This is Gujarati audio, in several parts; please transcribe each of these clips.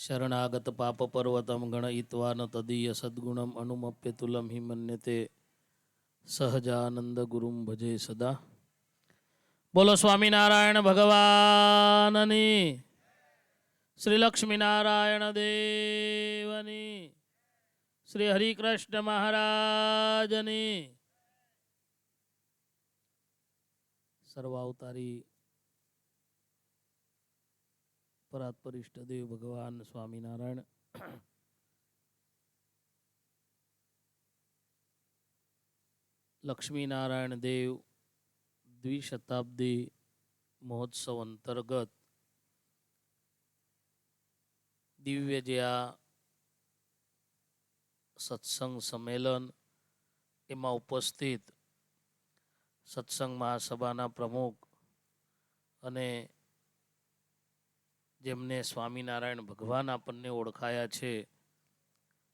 शरणागत पापपर्वतं गणयित्वा न तदीय सद्गुणम् अनुमप्यतुलं हि मन्यते सहजानंदगुरुं भजे सदा। बोलो स्वामीनारायण भगवाननी, श्री लक्ष्मीनारायण देवनी, श्री हरिकृष्ण महाराजनी। सर्वावतारी परात्पर इष्टदेव भगवान स्वामीनारायण लक्ष्मीनारायण देव द्विशताब्दी महोत्सव अंतर्गत दिव्य जे आ सत्संग सम्मेलन एમાં ઉપસ્થિત સત્સંગ મહાસભાના પ્રમુખ અને જેમને સ્વામિનારાયણ ભગવાન આપણને ઓળખાયા છે,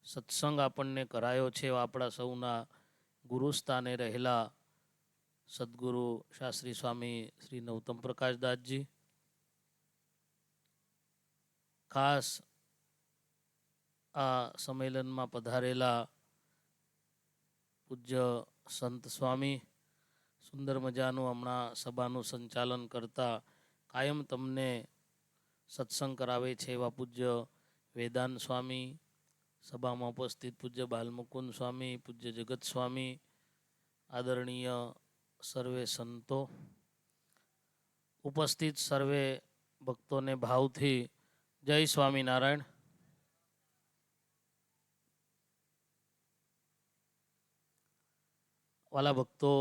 સત્સંગ આપણને કરાયો છે, આપણા સૌના ગુરુસ્થાને રહેલા સદગુરુ શાસ્ત્રી સ્વામી શ્રી નૌતમ પ્રકાશદાસજી, ખાસ આ સંમેલનમાં પધારેલા પૂજ્ય સંત સ્વામી, સુંદર મજાનું હમણાં સભાનું સંચાલન કરતા કાયમ તમને સત્સંગ કરાવે છે એવા પૂજ્ય વેદાંત સ્વામી, સભામાં ઉપસ્થિત પૂજ્ય બાલમુકુંદ સ્વામી, પૂજ્ય જગત સ્વામી, આદરણીય સર્વે સંતો, ઉપસ્થિત સર્વે ભક્તોને ભાવથી જય સ્વામિનારાયણ। વાલા ભક્તો,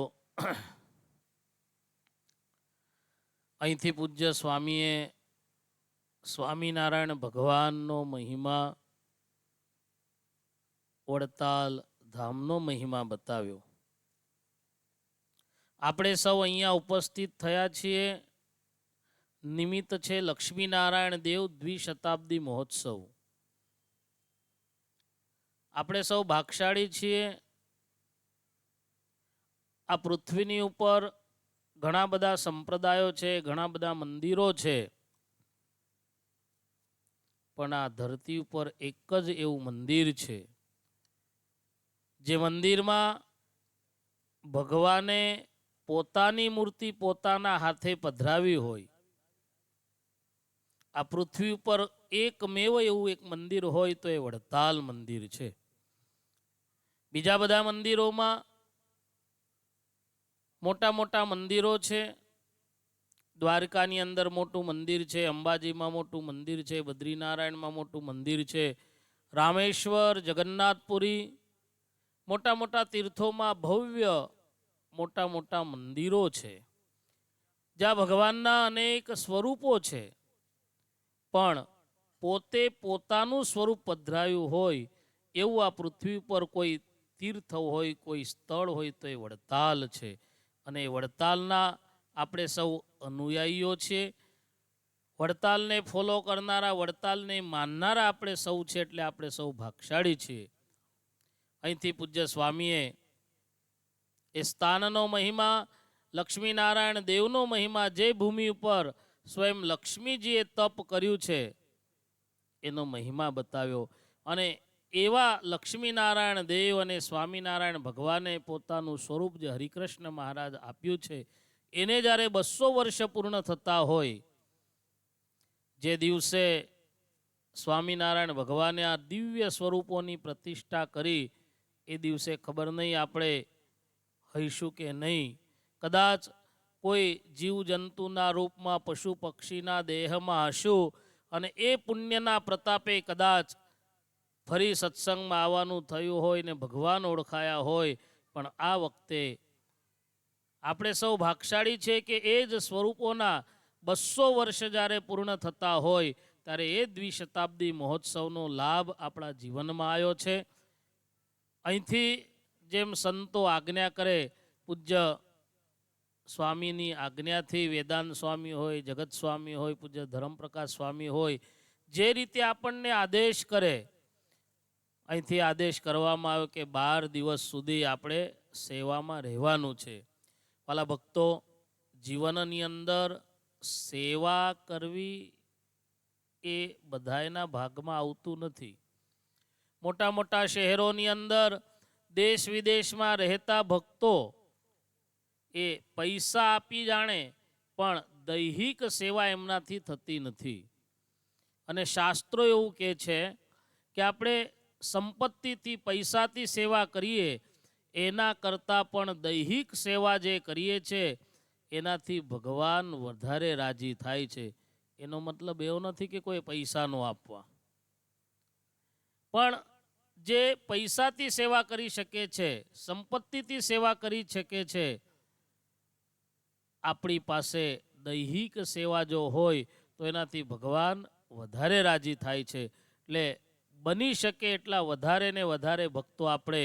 અહીંથી પૂજ્ય સ્વામીએ સ્વામિનારાયણ ભગવાનનો મહિમા, વડતાલ ધામનો મહિમા બતાવ્યો। આપણે સૌ અહીંયા ઉપસ્થિત થયા છીએ, નિમિત્ત છે લક્ષ્મીનારાયણ દેવ દ્વિશતાબ્દી મહોત્સવ। આપણે સૌ ભાગશાળી છીએ। આ પૃથ્વીની ઉપર ઘણા બધા સંપ્રદાયો છે, ઘણા બધા મંદિરો છે, પણ આ ધરતી ઉપર એક જ એવું મંદિર છે જે મંદિરમાં ભગવાને પોતાની મૂર્તિ પોતાના હાથે પધરાવી હોય। આ પૃથ્વી ઉપર એકમેવ એવું એક મંદિર હોય તો એ વડતાલ મંદિર છે। બીજા બધા મંદિરોમાં મોટા મોટા મંદિરો છે, દ્વારકાની અંદર મોટું મંદિર છે, અંબાજીમાં મોટું મંદિર છે, બદ્રીનારાયણમાં મોટું મંદિર છે, રામેશ્વર, જગન્નાથપુરી, મોટા મોટા તીર્થોમાં ભવ્ય મોટા મોટા મંદિરો છે, જ્યાં ભગવાનના અનેક સ્વરૂપો છે, પણ પોતે પોતાનું સ્વરૂપ પધરાયું હોય એવું આ પૃથ્વી પર કોઈ તીર્થ હોય, કોઈ સ્થળ હોય તો એ વડતાલ છે। અને એ વડતાલના આપણે સૌ અનુયાયીઓ છીએ। વડતાલને ફોલો કરનારા, વડતાલને માનનારા આપણે સૌ છે, એટલે આપણે સૌ ભાગશાળી છીએ। અહીંથી પૂજ્ય સ્વામીએ એ સ્થાનનો મહિમા, લક્ષ્મીનારાયણ દેવનો મહિમા, જે ભૂમિ ઉપર સ્વયં લક્ષ્મીજીએ તપ કર્યું છે એનો મહિમા બતાવ્યો। અને એવા લક્ષ્મીનારાયણ દેવ અને સ્વામિનારાયણ ભગવાને પોતાનું સ્વરૂપ જે હરિકૃષ્ણ મહારાજ આપ્યું છે, એને જ્યારે 200 વર્ષ પૂર્ણ થતા હોય, જે દિવસે સ્વામિનારાયણ ભગવાને આ દિવ્ય સ્વરૂપોની પ્રતિષ્ઠા કરી, એ દિવસે ખબર નહીં આપણે હઈશું કે નહીં। કદાચ કોઈ જીવજંતુના રૂપમાં, પશુ પક્ષીના દેહમાં હશું, અને એ પુણ્યના પ્રતાપે કદાચ ફરી સત્સંગમાં આવવાનું થયું હોય ને ભગવાન ઓળખાયા હોય, પણ આ વખતે આપણે સૌ ભાગશાળી છે કે એ જ સ્વરૂપોના 200 વર્ષ જ્યારે પૂર્ણ થતા હોય ત્યારે એ દ્વિશતાબ્દી મહોત્સવનો લાભ આપણા જીવનમાં આવ્યો છે। અહીંથી જેમ સંતો આજ્ઞા કરે, પૂજ્ય સ્વામીની આજ્ઞાથી વેદાંત સ્વામી હોય, જગત સ્વામી હોય, પૂજ્ય ધર્મપ્રકાશ સ્વામી હોય, જે રીતે આપણને આદેશ કરે, અહીંથી આદેશ કરવામાં આવ્યો કે 12 દિવસ સુધી આપણે સેવામાં રહેવાનું છે। વાલા ભક્તો, જીવનની અંદર સેવા કરવી એ બધાયના ભાગમાં આવતું નથી. મોટા મોટા શહેરોની અંદર દેશ વિદેશમાં રહેતા ભક્તો એ પૈસા આપી જાણે પણ દૈહિક સેવા એમનાથી થતી નથી. અને શાસ્ત્રો એવું કહે છે કે આપણે સંપત્તિથી પૈસાથી સેવા કરીએ એના કરતાં પણ દૈહિક સેવા જે કરીએ છીએ એનાથી ભગવાન વધારે રાજી થાય છે. એનો મતલબ એવો નથી કે કોઈ પૈસા ન આપવા, પણ જે પૈસાથી સેવા કરી શકે છે, સંપત્તિથી સેવા કરી શકે છે, આપણી પાસે દૈહિક સેવા જો હોય તો એનાથી ભગવાન વધારે રાજી થાય છે. એટલે બની શકે એટલા વધારે ને વધારે ભક્તો આપણે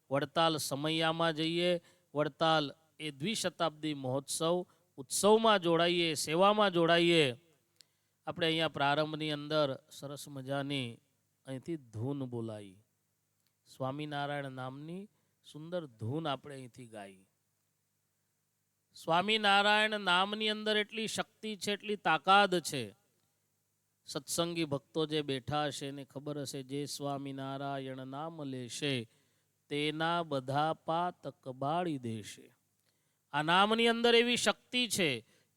વડતાલ સમૈયામાં જઈએ, વડતાલ એ દ્વિશતાબ્દી મહોત્સવ ઉત્સવમાં જોડાઈએ, સેવામાં જોડાઈએ. આપણે અહીંયા પ્રારંભની અંદર સરસ મજાની અહીંથી ધૂન બોલાવી, સ્વામિનારાયણ નામની સુંદર ધૂન આપણે અહીંથી ગાઈ. સ્વામિનારાયણ નામની અંદર એટલી શક્તિ છે, એટલી તાકાત છે. સત્સંગી ભક્તો જે બેઠા હશે એને ખબર હશે, જે સ્વામિનારાયણ નામ લેશે તેના બધા પાતક બાળી દેશે. આ નામની અંદર એવી શક્તિ છે,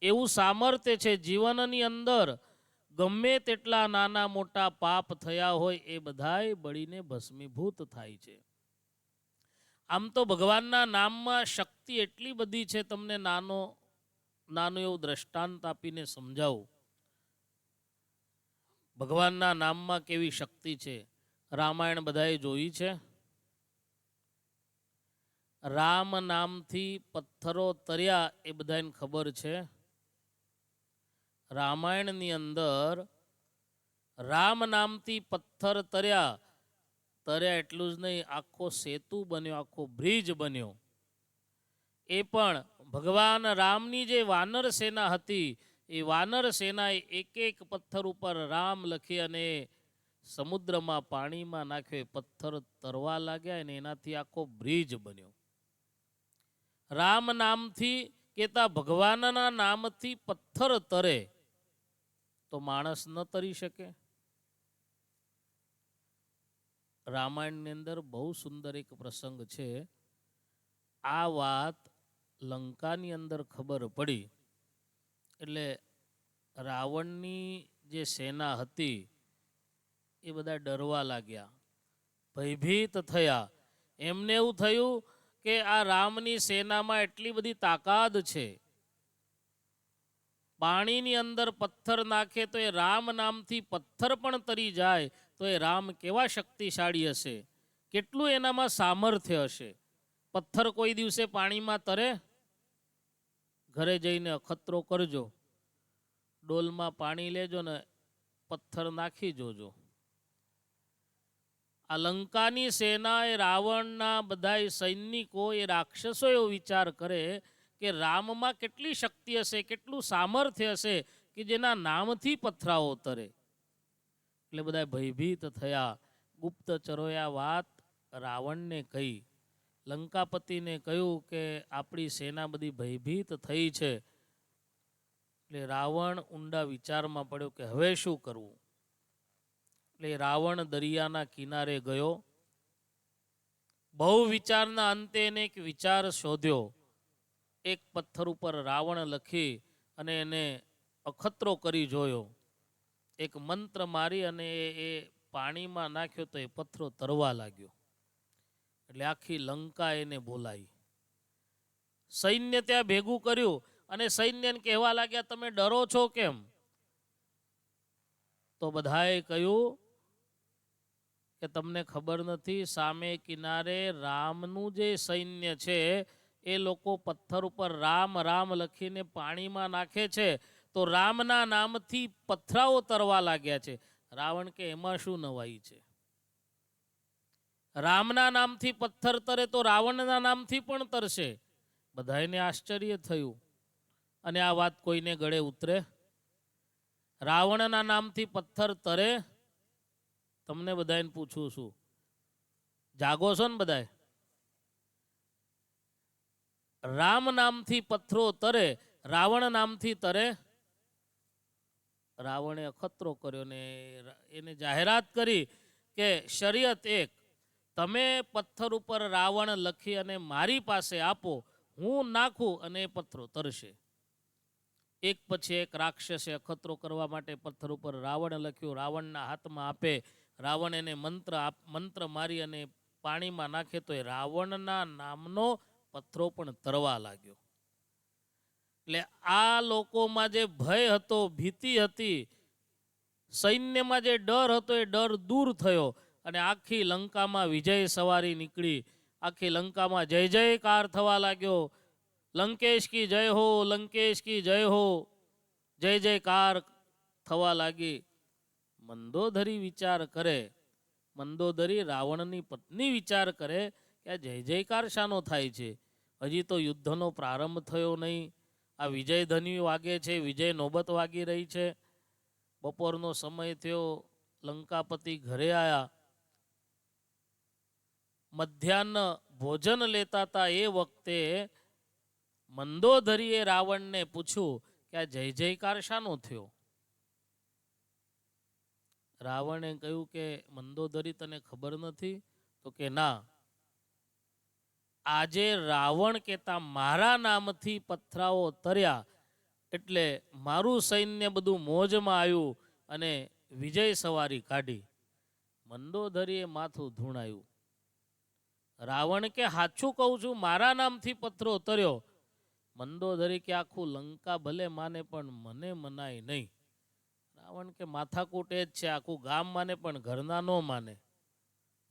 એવું સામર્થ્ય છે. જીવનની અંદર ગમે તેટલા નાના મોટા પાપ થયા હોય એ બધાય બળીને ભસ્મીભૂત થાય છે. આમ તો ભગવાનના નામમાં શક્તિ એટલી બધી છે, તમને નાનું એવું દ્રષ્ટાંત આપીને સમજાવું. ભગવાનના નામમાં કેવી શક્તિ છે. રામાયણ બધાએ જોઈ છે. રામ નામથી પથ્થરો તર્યા એ બધાને ખબર છે. રામાયણની અંદર રામ નામથી પથ્થર તર્યા એટલું જ નહીં, આખો સેતુ બન્યો, આખો બ્રિજ બન્યો. એ પણ ભગવાન રામની જે વાનર સેના હતી એ વાનર સેનાએ એક એક પથ્થર ઉપર રામ લખી અને સમુદ્રમાં પાણીમાં નાખ્યો. પથ્થર તરવા લાગ્યા અને એનાથી આખો બ્રિજ બન્યો. રામ નામથી કેતા ભગવાનના નામથી પથ્થર તરે તો માણસ ન તરી શકે? રામાયણની અંદર બહુ સુંદર એક પ્રસંગ છે. આ વાત લંકાની અંદર ખબર પડી એટલે રાવણની જે સેના હતી એ બધા ડરવા લાગ્યા, ભયભીત થયા. એમને એવું થયું કે આ રામની સેનામાં એટલી બધી તાકાત છે, પાણીની અંદર પથ્થર નાખે તો એ રામ નામથી પથ્થર પણ તરી જાય તો એ રામ કેવા શક્તિશાળી હશે, કેટલું એનામાં સામર્થ્ય હશે. પથ્થર કોઈ દિવસે પાણીમાં તરે? ઘરે જઈને અખતરો કરજો, ડોલમાં પાણી લેજો ને પથ્થર નાખી જોજો. આ લંકાની સેના એ રાવણના બધા સૈનિકો એ રાક્ષસો એવો વિચાર કરે કે રામમાં કેટલી શક્તિ હશે, કેટલું સામર્થ્ય હશે કે જેના નામથી પથરાઓ તરે. એટલે બધા ભયભીત થયા. ગુપ્તચરોએ આ વાત રાવણને કહી, લંકાપતિને કહ્યું કે આપણી સેના બધી ભયભીત થઈ છે. એટલે રાવણ ઊંડા વિચારમાં પડ્યો કે હવે શું કરવું. એટલે રાવણ દરિયાના કિનારે ગયો. બહુ વિચારના અંતે એને એક વિચાર શોધ્યો. એક પથ્થર ઉપર રાવણ લખી અને એને અખતરો કરી જોયો. એક મંત્ર મારી અને એ પાણીમાં નાખ્યો તો એ પથ્થરો તરવા લાગ્યો. એટલે આખી લંકા એને બોલાવી, સૈન્ય ત્યાં ભેગું કર્યું અને સૈન્યને કહેવા લાગ્યા, તમે ડરો છો કેમ? તો બધાએ કહ્યું કે તમને ખબર નથી, સામે કિનારે રામનું જે સૈન્ય છે એ લોકો પથ્થર ઉપર રામ રામ લખીને પાણીમાં નાખે છે તો રામના નામથી પથરાઓ તરવા લાગ્યા છે. રાવણ કે એમાં શું નવાઈ છે? રામના નામથી પથ્થર તરે તો રાવણના નામથી પણ તરશે. બધાને આશ્ચર્ય થયું અને આ વાત કોઈને ગળે ઉતરે? રાવણના નામથી પથ્થર તરે? તમને બધાને પૂછું છું, જાગો છો ને બધાય? રામ નામથી પથ્થરો તરે, રાવણ નામથી તરે? રાવણે અખતરો કર્યો ને એને જાહેરાત કરી કે શરિયત એક, તમે પથ્થર ઉપર રાવણ લખી અને મારી પાસે આપો, હું નાખું અને એ પથ્થરો તરશે. એક પછી એક રાક્ષસે અખતરો કરવા માટે પથ્થર ઉપર રાવણ લખ્યું, રાવણના હાથમાં આપે. રાવણ એને મંત્ર મારી અને પાણીમાં નાખે તો એ રાવણના નામનો પથ્થરો પણ તરવા લાગ્યો. એટલે આ લોકોમાં જે ભય હતો, ભીતિ હતી, સૈન્યમાં જે ડર હતો એ ડર દૂર થયો અને આખી લંકામાં વિજય સવારી નીકળી. આખી લંકામાં જય જયકાર થવા લાગ્યો. લંકેશ કી જય હો, લંકેશ કી જય હો, જય જયકાર થવા લાગી. મંદોદરી વિચાર કરે, મંદોદરી રાવણની પત્ની વિચાર કરે કે આ જય જયકાર શાનો થાય છે? હજી તો યુદ્ધનો પ્રારંભ થયો નહીં. આ વિજય ધ્વનિ વાગે છે, વિજય નોબત વાગી રહી છે. બપોરનો સમય થયો, લંકાપતિ ઘરે આવ્યા. મધ્યાહ્ન ભોજન લેતા હતા એ વખતે મંદોદરીએ રાવણને પૂછ્યું કે આ જય જયકાર શાનો થયો? રાવણે કહ્યું કે મંદોદરી તને ખબર નથી? તો કે ના, આજે રાવણ કહેતા મારા નામથી પથરાઓ તર્યા એટલે મારું સૈન્ય બધું મોજમાં આવ્યું અને વિજય સવારી કાઢી. મંદોદરીએ માથું ધૂણાયું. રાવણ કે સાચું કહું છું, મારા નામથી પથ્થરો તર્યો. મંદોદરી કે આખું લંકા ભલે માને પણ મને મનાય નહીં. રાવણ કે માથાકૂટ એ જ છે, આખું ગામ માને પણ ઘરના ન માને.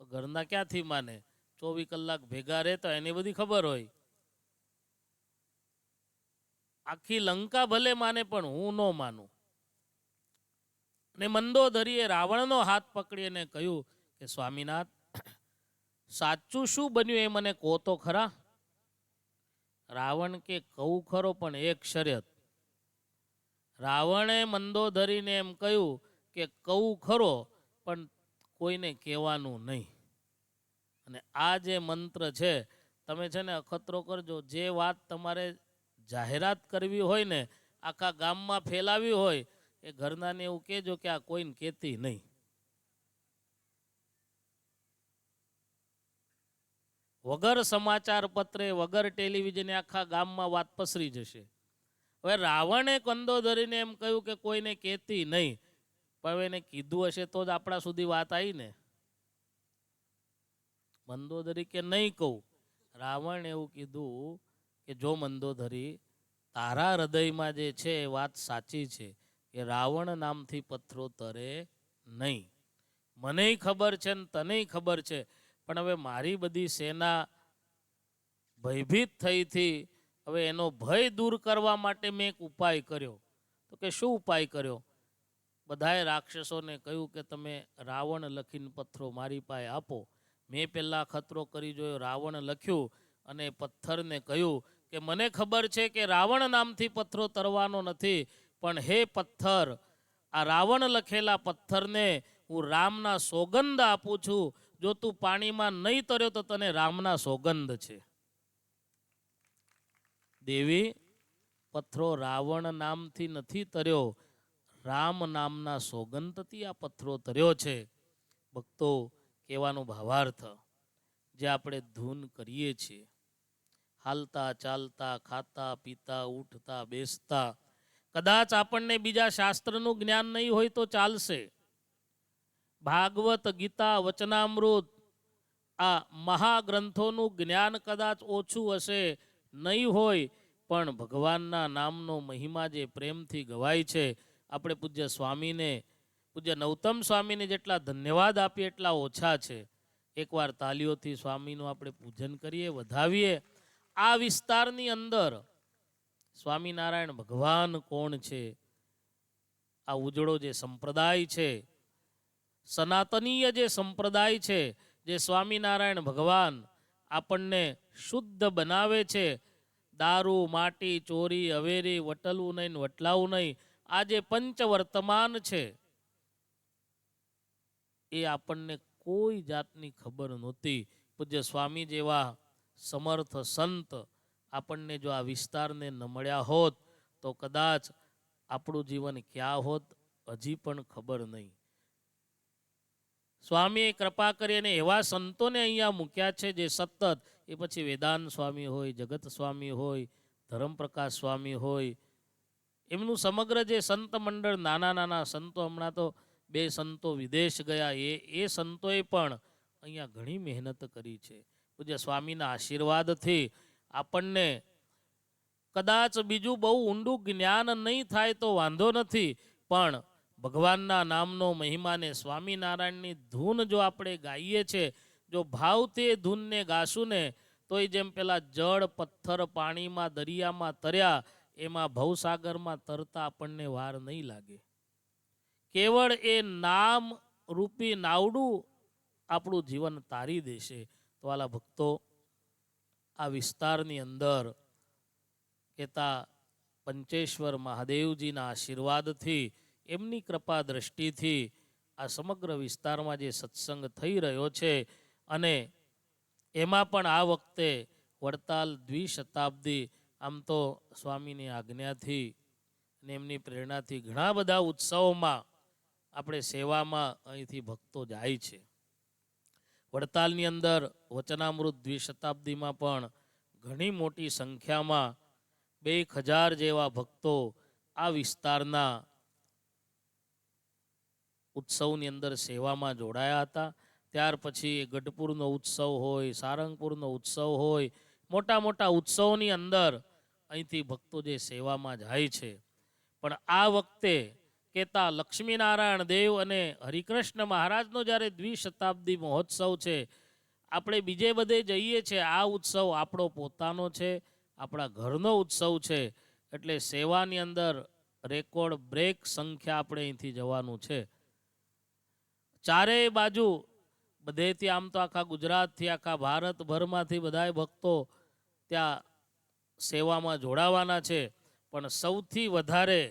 ઘરના ક્યાંથી માને? 24 કલાક ભેગા રહેતા એની બધી ખબર હોય. આખી લંકા ભલે માને પણ હું ન માનું. ને મંદોદરીએ રાવણનો હાથ પકડીને કહ્યું કે સ્વામીનાથ, સાચું શું બન્યું એ મને કહો તો ખરા. રાવણ કે કહું ખરો પણ એક શરત. રાવણે મંદોદરીને એમ કહ્યું કે કહું ખરો પણ કોઈને કહેવાનું નહીં. અને આ જે મંત્ર છે, તમે છે ને અખતરો કરજો. જે વાત તમારે જાહેરાત કરવી હોય ને, આખા ગામમાં ફેલાવી હોય, એ ઘરનાને એવું કહેજો કે આ કોઈને કહેતી નહીં. વગર સમાચાર પત્રે, વગર ટેલિવિઝને આખા ગામમાં વાત પસરી જશે. હવે રાવણે મંદોદરીને એમ કહ્યું કે કોઈને કહેતી નહીં, પણ એને કીધું હશે તો જ આપણા સુધી વાત આવી ને. મંદોદરી કે નહીં કહું. રાવણ એવું કીધું કે જો મંદોદરી, તારા હૃદયમાં જે છે એ વાત સાચી છે કે રાવણ નામથી પથ્થરો તરે નહીં. મને ખબર છે ને તને ખબર છે, પણ હવે મારી બધી સેના ભયભીત થઈ હતી. હવે એનો ભય દૂર કરવા માટે મેં એક ઉપાય કર્યો. તો કે શું ઉપાય કર્યો? બધાએ રાક્ષસોને કહ્યું કે તમે રાવણ લખીને પથ્થરો મારી પાસે આપો. મેં પહેલાં ખતરો કરી જોયો, રાવણ લખ્યું અને પથ્થરને કહ્યું કે મને ખબર છે કે રાવણ નામથી પથ્થરો તરવાનો નથી, પણ હે પથ્થર, આ રાવણ લખેલા પથ્થરને હું રામના સોગંદ આપું છું. જો તું પાણીમાં નહીં તર્યો તો તને રામના સોગંદ છે. દેવી, પથ્થરો રાવણ નામથી નથી તર્યો, રામ નામના સોગંદથી આ પથ્થરો તર્યો છે. ભક્તો, કહેવાનો ભાવાર્થ, જે આપણે ધૂન કરીએ છીએ, હાલતા ચાલતા, ખાતા પીતા, ઉઠતા બેસતા, કદાચ આપણને બીજા શાસ્ત્રનું જ્ઞાન નહીં હોય તો ચાલશે. ભાગવત, ગીતા, વચનામૃત, આ મહાગ્રંથોનું જ્ઞાન કદાચ ઓછું હશે, નહીં હોય, પણ ભગવાનના નામનો મહિમા જે પ્રેમથી ગવાય છે, આપણે પૂજ્ય સ્વામીને, પૂજ્ય નૌતમ સ્વામીને જેટલા ધન્યવાદ આપીએ એટલા ઓછા છે. એકવાર તાલીઓથી સ્વામીનું આપણે પૂજન કરીએ, વધાવીએ. આ વિસ્તારની અંદર સ્વામિનારાયણ ભગવાન કોણ છે? આ ઉજળો જે સંપ્રદાય છે, સનાતનીય જે સંપ્રદાય છે, જે સ્વામિનારાયણ ભગવાન આપણને શુદ્ધ બનાવે છે. દારૂ, માટી, ચોરી, અવેરી, વટલવું નહીં, વટલાવું નહીં, આ જે પંચવર્તમાન છે એ આપણને કોઈ જાતની ખબર નહોતી. પૂજ્ય સ્વામી જેવા સમર્થ સંત આપણને જો આ વિસ્તારને ન મળ્યા હોત તો કદાચ આપણું જીવન ક્યાં હોત હજી પણ ખબર નહીં. સ્વામીએ કૃપા કરી અને એવા સંતોને અહીંયા મૂક્યા છે જે સતત, એ પછી વેદાંત સ્વામી હોય, જગત સ્વામી હોય, ધર્મપ્રકાશ સ્વામી હોય, એમનું સમગ્ર જે સંત મંડળ, નાના નાના સંતો, હમણાં તો 2 સંતો વિદેશ ગયા, એ સંતોએ પણ અહીંયા ઘણી મહેનત કરી છે. પૂજ્ય સ્વામીના આશીર્વાદથી આપણને કદાચ બીજું બહુ ઊંડું જ્ઞાન નહીં થાય તો વાંધો નથી, પણ ભગવાનના નામનો મહિમાને, સ્વામિનારાયણની ધૂન જો આપણે ગાઈએ છીએ, જો ભાવથી એ ધૂનને ગાશું ને, તો એ જેમ પેલા જળ, પથ્થર પાણીમાં, દરિયામાં તર્યા, એમાં ભવસાગરમાં તરતા આપણને વાર નહીં લાગે. કેવળ એ નામ રૂપી નાવડું આપણું જીવન તારી દેશે. તો વાલા ભક્તો, આ વિસ્તારની અંદર કહેતા પંચેશ્વર મહાદેવજીના આશીર્વાદથી, એમની કૃપા દ્રષ્ટિથી આ સમગ્ર વિસ્તારમાં જે સત્સંગ થઈ રહ્યો છે, અને એમાં પણ આ વખતે વડતાલ દ્વિશતાબ્દી, આમ તો સ્વામીની આજ્ઞાથી અને એમની પ્રેરણાથી ઘણા બધા ઉત્સવોમાં આપણે સેવામાં અહીંથી ભક્તો જાય છે. વડતાલની અંદર વચનામૃત દ્વિશતાબ્દીમાં પણ ઘણી મોટી સંખ્યામાં 1000 જેવા ભક્તો આ વિસ્તારના ઉત્સવની અંદર સેવામાં જોડાયા હતા. ત્યાર પછી ગઢપુરનો ઉત્સવ હોય, સારંગપુરનો ઉત્સવ હોય, મોટા મોટા ઉત્સવોની અંદર અહીંથી ભક્તો જે સેવામાં જાય છે. પણ આ વખતે કહેતા લક્ષ્મીનારાયણ દેવ અને હરિકૃષ્ણ મહારાજનો જ્યારે દ્વિશતાબ્દી મહોત્સવ છે, આપણે બીજે બધે જઈએ છીએ, આ ઉત્સવ આપણો પોતાનો છે, આપણા ઘરનો ઉત્સવ છે, એટલે સેવાની અંદર રેકોર્ડ બ્રેક સંખ્યા આપણે અહીંથી જવાનું છે. ચારેય બાજુ બધેથી, આમ તો આખા ગુજરાતથી, આખા ભારતભરમાંથી બધાય ભક્તો ત્યાં સેવામાં જોડાવાના છે, પણ સૌથી વધારે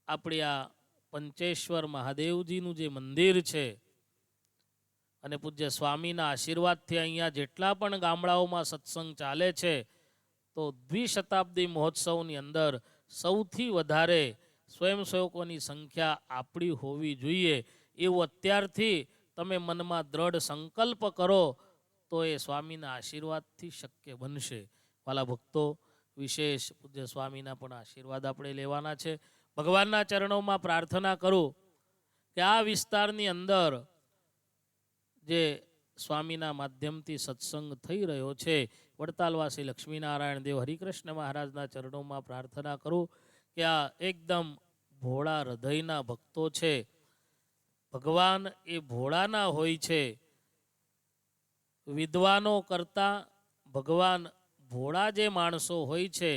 આપણી આ પંચેશ્વર મહાદેવજીનું જે મંદિર છે, અને પૂજ્ય સ્વામીના આશીર્વાદથી અહીંયા જેટલા પણ ગામડાઓમાં સત્સંગ ચાલે છે, તો દ્વિશતાબ્દી મહોત્સવની અંદર સૌથી વધારે સ્વયંસેવકોની સંખ્યા આપણી હોવી જોઈએ, એવું અત્યારથી તમે મનમાં દ્રઢ સંકલ્પ કરો તો એ સ્વામીના આશીર્વાદથી શક્ય બનશે. વાલા ભક્તો, વિશેષ પૂજ્ય સ્વામીના પણ આશીર્વાદ આપણે લેવાના છે. ભગવાનના ચરણોમાં પ્રાર્થના કરું કે આ વિસ્તારની અંદર જે સ્વામીના માધ્યમથી સત્સંગ થઈ રહ્યો છે, વડતાલવાસી લક્ષ્મીનારાયણ દેવ હરિકૃષ્ણ મહારાજના ચરણોમાં પ્રાર્થના કરું કે આ એકદમ ભોળા હૃદયના ભક્તો છે. ભગવાન એ ભોળાના હોય છે. વિદ્વાનો કરતાં ભગવાન ભોળા જે માણસો હોય છે,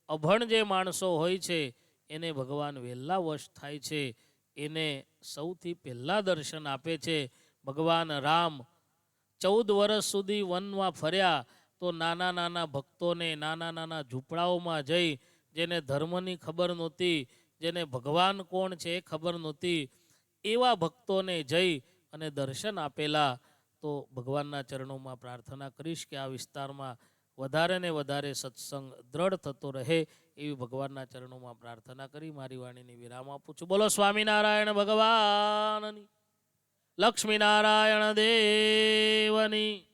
અભણ જે માણસો હોય છે, એને ભગવાન વહેલા વશ થાય છે, એને સૌથી પહેલાં દર્શન આપે છે. ભગવાન રામ 14 વર્ષ સુધી વનમાં ફર્યા, તો નાના નાના ભક્તોને નાના નાના ઝૂંપડાઓમાં જઈ, જેને ધર્મની ખબર નહોતી, જેને ભગવાન કોણ છે એ ખબર નહોતી, એવા ભક્તોને જઈ અને દર્શન આપેલા. તો ભગવાનના ચરણોમાં પ્રાર્થના કરીશ કે આ વિસ્તારમાં વધારે ને વધારે સત્સંગ દ્રઢ થતો રહે, એવી ભગવાનના ચરણોમાં પ્રાર્થના કરી મારી વાણીને વિરામ આપું છું. બોલો સ્વામિનારાયણ ભગવાનની, લક્ષ્મીનારાયણ દેવની.